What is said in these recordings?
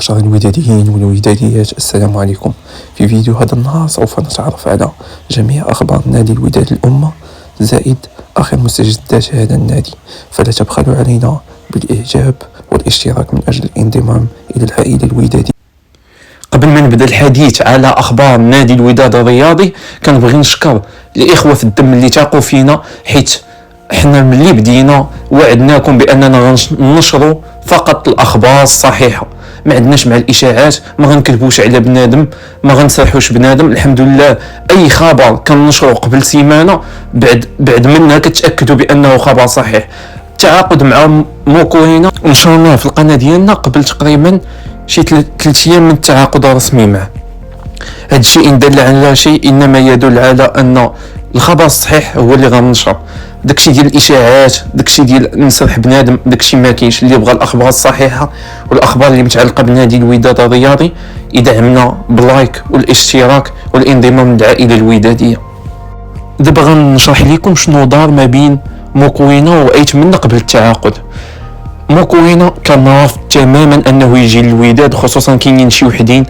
معشر الوداديين والوداديات، السلام عليكم. في فيديو هذا النهار سوف نتعرف على جميع أخبار نادي الوداد الأمة زائد آخر مستجدات هذا النادي، فلا تبخلوا علينا بالإعجاب والاشتراك من أجل الانضمام إلى العائلة الودادية. قبل ما نبدا الحديث على اخبار نادي الوداد الرياضي، كنبغي نشكر الاخوه في الدم اللي تاقوا فينا، حيت حنا ملي بدينا وعدناكم باننا غنشروا فقط الاخبار الصحيحه، ما عندناش مع الاشاعات، ما غنكذبوش على بنادم، ما غنسرحوش بنادم. الحمد لله اي خبر كننشروا قبل سيمانه بعد منها كتاكدوا بانه خبر صحيح. التعاقد مع موكوهينا نشرناه في القناه ديالنا قبل تقريبا شي 3 ايام من التعاقد الرسمي معه. هذا الشيء ان دل على شيء انما يدل على ان الخبر الصحيح هو اللي غننشر. داكشي ديال الاشاعات، داكشي ديال نسرح بنادم، داكشي ما كاينش. اللي بغى الاخبار الصحيحه والاخبار اللي متعلقه بنادي الوداد الرياضي يدعمنا باللايك والاشتراك والانضمام للعائله الوداديه. دابا غنشرح لكم شنو دار ما بين موكوينا وايتمنا قبل التعاقد. موكوينا كان رافض تماما انه يجي للوداد، خصوصا كاينين شي وحدين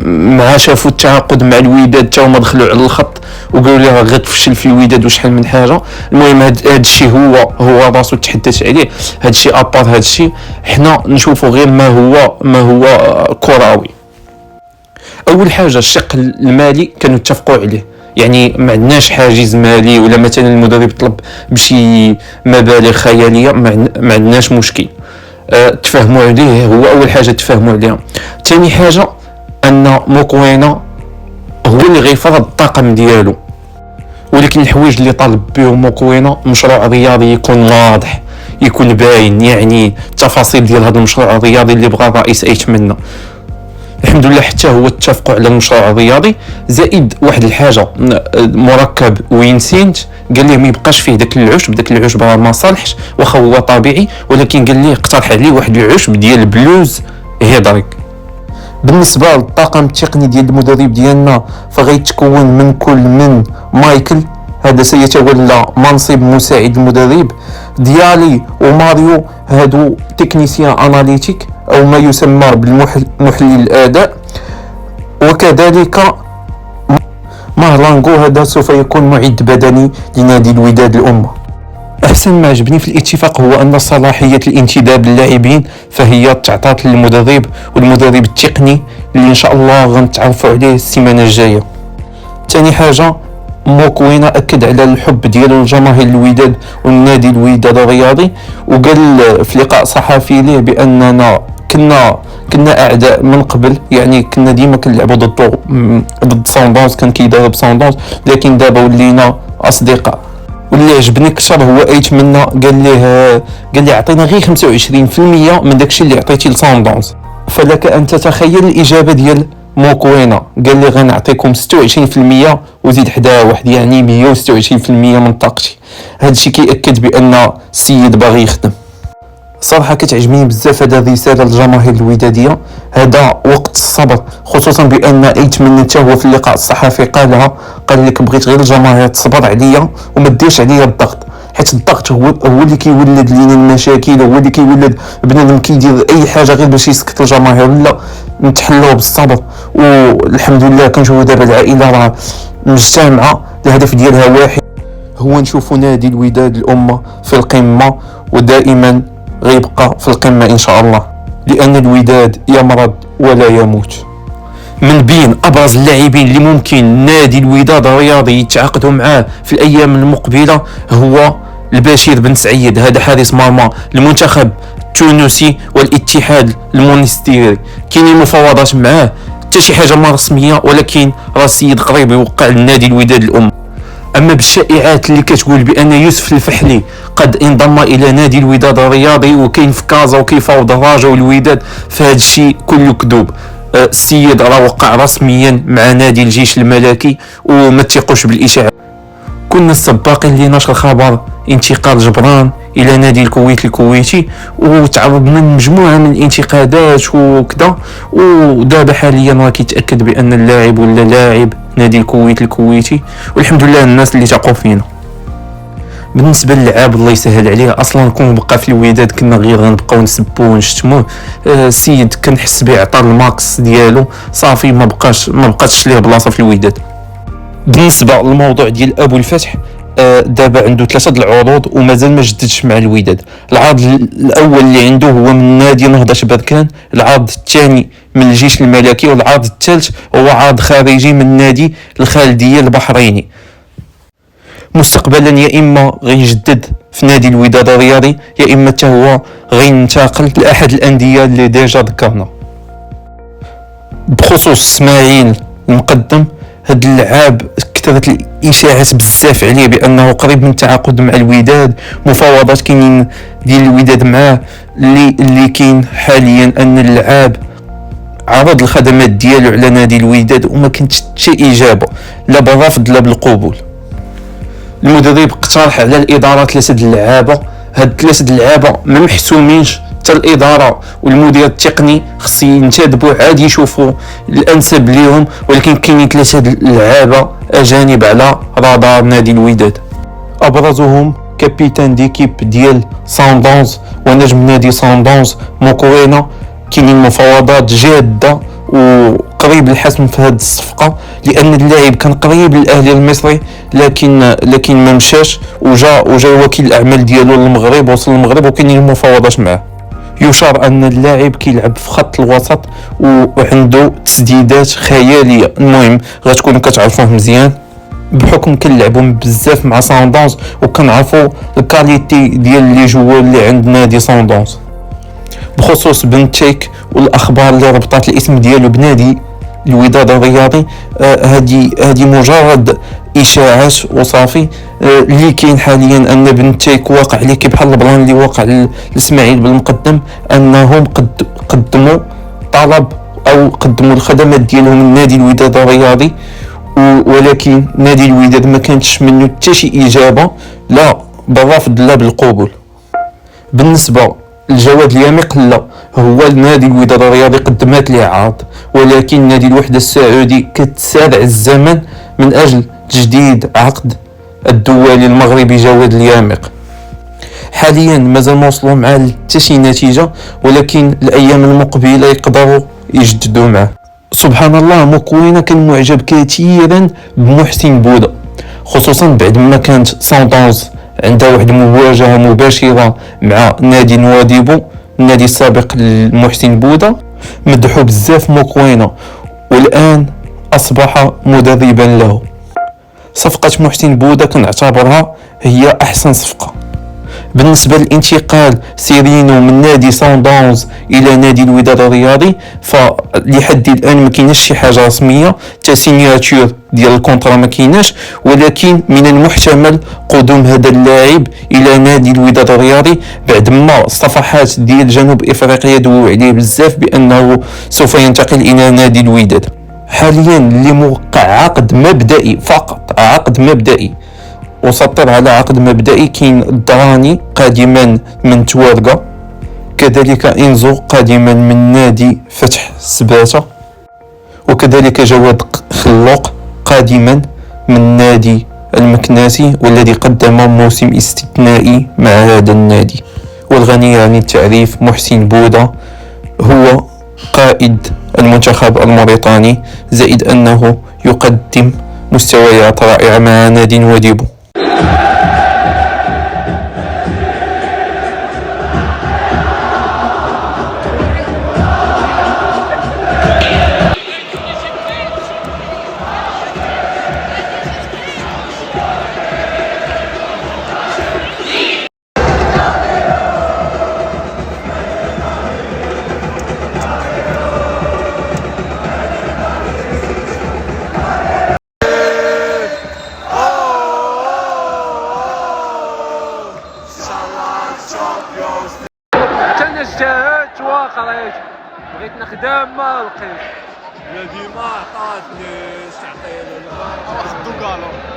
مع شافوا التعاقد مع الوداد تا هما دخلوا على الخط وقالوا لي راه غتفشل في الوداد وشحال من حاجه. المهم هذا الشيء هو راسو تحدث عليه، هذا الشيء ابار، هذا الشيء حنا نشوفوا غير ما هو كروي. اول حاجه الشق المالي كانوا اتفقوا عليه، يعني ما عندناش حاجز مالي ولا مثلا المدرب طلب بشي مبالغ خياليه، ما عندناش مشكل. تفاهموا عليه، هو اول حاجه تفاهموا عليها. ثاني حاجه ان موكوينا هو اللي غيفرض الطاقم ديالو، ولكن الحوايج اللي طالب بهم موكوينا مشروع رياضي يكون واضح، يكون باين، يعني التفاصيل ديال هذا المشروع الرياضي اللي بغى الرئيس ايتمنا. الحمد لله حتى هو اتفقوا على المشروع الرياضي. زائد واحد الحاجه، مركب وينسينت قال لي ما يبقاش فيه داك العشب راه ما صالحش، واخا هو طبيعي، ولكن قال لي اقترح عليه واحد العشب ديال بلوز هيدريك. بالنسبه للطاقم التقني ديال المدرب ديالنا فغيتكون من مايكل، هذا سيتولى منصب مساعد المدرب، ديالي وماريو هادو تكنيسيان اناليتيك او ما يسمى بالمحلل الاداء، وكذلك مهرانغو هذا سوف يكون معد بدني لنادي الوداد الامه. احسن ما عجبني في الاتفاق هو ان صلاحيه الانتداب للاعبين فهي تعطات للمدرب والمدرب التقني اللي ان شاء الله غنتعرفوا عليه السيمانه الجايه. ثاني حاجه موكوينا اكد على الحب ديالو لجماهير الوداد والنادي الوداد الرياضي، وقال في لقاء صحفي له باننا كنا اعداء من قبل، يعني كنا ديما كنلعبوا ضد ساندونز، كان كيدرب ساندونز، لكن دابا ولينا اصدقاء. واللي عجبني اكثر هو ايتمنا قال لي عطينا غير 25% من داكشي اللي عطيتي لساندونز. فلك ان تتخيل الاجابه ديال موكوينا، قال لي غنعطيكم 26% وزيد حداها واحد، يعني 126% من طاقتي. هذا الشيء كيأكد بان السيد باغي يخدم. صراحه كتعجبني بزاف هذه الرساله للجماهير الوداديه، هذا وقت الصبر، خصوصا بان ايتمن حتى هو في اللقاء الصحفي قال لك بغيت غير الجماهير تصبر عليا وما ديرش عليا الضغط، حيت الضغط هو اللي كيولد لينا المشاكل، هو اللي كيولد بنادم كيدير اي حاجه غير باش يسكت الجماهير. لا، نتحلوا بالصبر، والحمد لله كنشوفوا دابا العائله راه مجتمعه، الهدف ديالها واحد، هو نشوفوا نادي الوداد الامه في القمه، ودائما غيبقى في القمه ان شاء الله، لان الوداد يمرض ولا يموت. من بين ابرز اللاعبين اللي ممكن نادي الوداد الرياضي يتعاقدوا معاه في الايام المقبله هو البشير بن سعيد، هذا حارس مرمى المنتخب التونسي والاتحاد المونستيري. كاينين مفاوضات معاه، حتى شي حاجه ما رسميه، ولكن راه السيد قريب يوقع لنادي الوداد الام. اما بالشائعات اللي كتقول بان يوسف الفحلي قد انضم الى نادي الوداد الرياضي وكاين في كازا وكيفاوض الرجاء والوداد، فهذا الشيء كله كذوب. السيد راه وقع رسميا مع نادي الجيش الملكي، وما تثقوش بالاشاعات. كنا السباقين لنشر خبر انتقال جبران الى نادي الكويت الكويتي، وتعرضنا لمجموعه من الانتقادات وكذا، ودابا حاليا راه كيتاكد بان اللاعب ولا لاعب نادي الكويت الكويتي، والحمد لله الناس اللي تقوا فينا. بالنسبه للعاب الله يسهل عليه اصلا كون بقى في الوداد كنا غير غنبقاو نسبوه ونشتموه. السيد كنحس به عطى الماكس ديالو صافي ما بقاتش ليه بلاصه في الوداد. بالنسبه للموضوع ديال ابو الفتح دابا عنده 3 د العروض ومازال ما جددش مع الوداد. العرض الاول اللي عنده هو من نادي نهضه بركان، العرض الثاني من الجيش الملكي، والعرض الثالث هو عرض خارجي من نادي الخالديه البحريني. مستقبلا يا اما غيجدد في نادي الوداد الرياضي يا اما حتى هو غينتقل لاحد الانديه اللي ديجا ذكرنا. بخصوص اسماعيل المقدم، هاد اللعاب كثرت الاشاعات بزاف عليه بانه قريب من التعاقد مع الوداد، مفاوضات كاينين ديال الوداد معاه. اللي كاين حاليا ان اللعاب عرض الخدمات ديالو على نادي الوداد وما كانتش شي اجابه لا بالرفض لا بالقبول. المدرب اقترح على الاداره 3 د اللعابه، هاد 3 د اللعابه ما محسومينش، حتى الاداره والمدير التقني خص ينتدبوا عاد يشوفوا الانسب ليهم، ولكن كاينين 3 د اللعابه اجانب على رادار نادي الوداد. ابرزهم كابيتان ديكيب ديال ساندونز ونجم نادي ساندونز موكوينا. كاينين مفاوضات جاده وقريب الحسم في هذه الصفقه، لان اللاعب كان قريب للاهلي المصري لكن ما مشاش، وجا وكيل الاعمال ديالو للمغرب، وصل للمغرب وكاينين المفاوضات معاه. يشار ان اللاعب كيلعب في خط الوسط وعنده تسديدات خياليه. المهم غتكونوا كتعرفوه مزيان بحكم كنلعبوا بزاف مع ساندونز وكنعرفوا الكاليتي ديال لي جوار اللي عند نادي ساندونز. بخصوص بن تشيك والاخبار اللي ربطات الاسم ديالو بنادي الوداد الرياضي، هذه مجرد اشاعات وصافي. اللي كاين حاليا ان بن تشيك واقع عليه بحال البلان اللي واقع لاسماعيل بالمقدم، انهم قدموا طلب او قدموا الخدمات ديالهم من نادي الوداد الرياضي، ولكن نادي الوداد ما كانتش منه حتى شي اجابه لا بالرفض لا بالقبول. بالنسبه الجواد اليامق لا، هو نادي الوداد الرياضي قدمات ليه عرض، ولكن نادي الوحده السعودي كتسارع الزمن من اجل تجديد عقد الدولي المغربي جواد اليامق. حاليا مازال ما وصلوا معاه حتى شي نتيجه، ولكن الايام المقبله يقدروا يجددوا معاه. سبحان الله، مكوينه كان معجب كثيرا بمحسن بوده، خصوصا بعد ما كانت ساندونز عندها واحد المواجهه مباشره مع نادي نواديبو، النادي السابق لمحسن بوده. مدحو بزاف مكوينه والان اصبح مدربا له. صفقه محسن بوده كنعتبرها هي احسن صفقه. بالنسبه للانتقال سيرينو من نادي ساندونز الى نادي الوداد الرياضي، فلحد الان ما كايناش شي حاجه رسميه، حتى سينياتور ديال الكونترا ما كايناش، ولكن من المحتمل قدوم هذا اللاعب الى نادي الوداد الرياضي بعد ما الصفحات ديال جنوب افريقيا دوا عليه بزاف بانه سوف ينتقل الى نادي الوداد. حاليا اللي موقع عقد مبدئي فقط، عقد مبدئي وسطر على عقد مبدئي، كاين الدراني قادما من توارقة، كذلك انزو قادما من نادي فتح سباتة، وكذلك جواد خلوق قادما من نادي المكناسي والذي قدم موسم استثنائي مع هذا النادي. والغني عن التعريف محسن بوده هو قائد المنتخب الموريتاني، زائد انه يقدم مستويات رائعة مع نادي نواديبو. اجتهدت وقريت، بغيت نخدم ما لقيت، نادي ما عطاتنيش تعطيني واحد الدوكالو.